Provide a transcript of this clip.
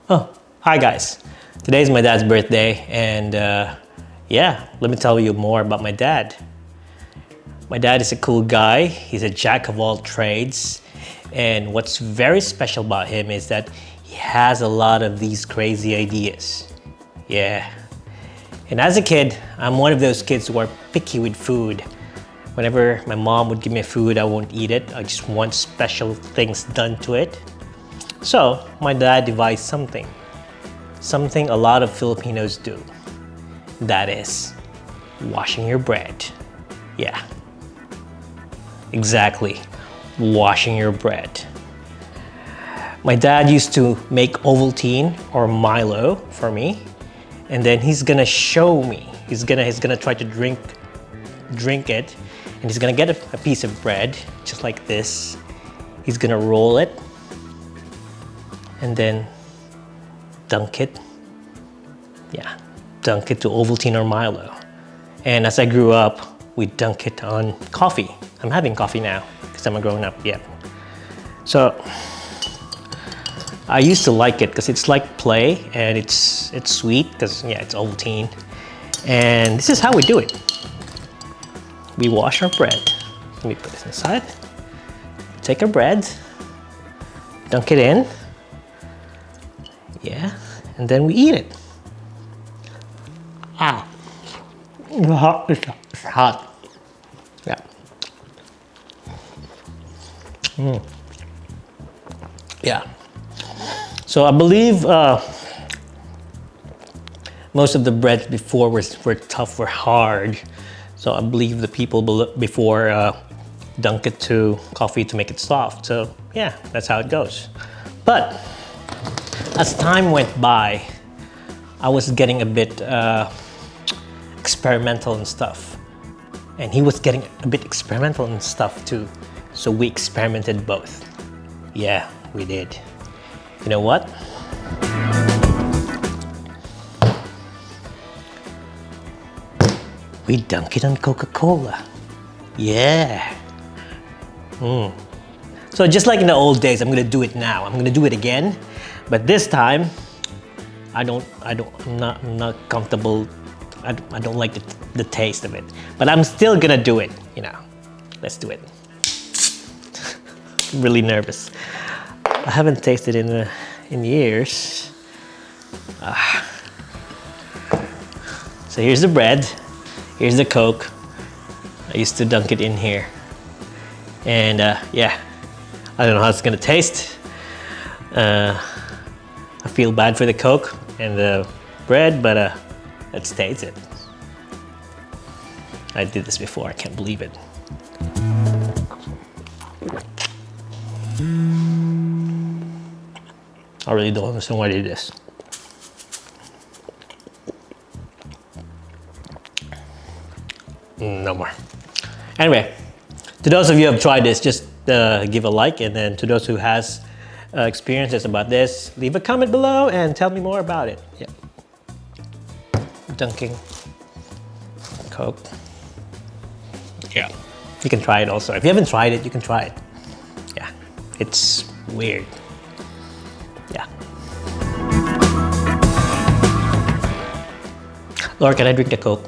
Oh, hi guys. Today is my dad's birthday and yeah, let me tell you more about my dad. My dad is a cool guy. He's a jack of all trades. And what's very special about him is that he has a lot of these crazy ideas. Yeah. And as a kid, I'm one of those kids who are picky with food. Whenever my mom would give me food, I won't eat it. I just want special things done to it. So my dad devised something a lot of Filipinos do. That is washing your bread. Yeah, exactly, washing your bread. My dad used to make Ovaltine or Milo for me, and then he's gonna show me. He's gonna try to drink it, and he's gonna get a piece of bread just like this. He's gonna roll it and then dunk it. Yeah, dunk it to Ovaltine or Milo. And as I grew up, we dunk it on coffee. I'm having coffee now because I'm a grown up, yeah. So I used to like it because it's like play and it's sweet because yeah, it's Ovaltine. And this is how we do it. We wash our bread. Let me put this inside. Take our bread, dunk it in. Yeah, and then we eat it. Ah, it's hot. Yeah. Yeah. So I believe most of the breads before were tough, were hard. So I believe the people before dunk it to coffee to make it soft. So yeah, that's how it goes. But as time went by, I was getting a bit experimental and stuff. And he was getting a bit experimental and stuff too. So we experimented both. Yeah, we did. You know what? We dunk it on Coca-Cola. Yeah. So just like in the old days, I'm gonna do it now. I'm gonna do it again, but this time, I'm not comfortable. I don't like the taste of it, but I'm still gonna do it. You know, let's do it. I'm really nervous. I haven't tasted it in years. So here's the bread. Here's the Coke. I used to dunk it in here. And yeah, I don't know how it's gonna taste. I feel bad for the Coke and the bread, but let's taste it. I did this before, I can't believe it. I really don't understand why I did this. No more. Anyway, to those of you who have tried this, just give a like, and then to those who has experiences about this, leave a comment below and tell me more about it. Yeah. Dunking Coke. Yeah. You can try it also. If you haven't tried it, you can try it. Yeah. It's weird. Yeah. Laura, can I drink the Coke?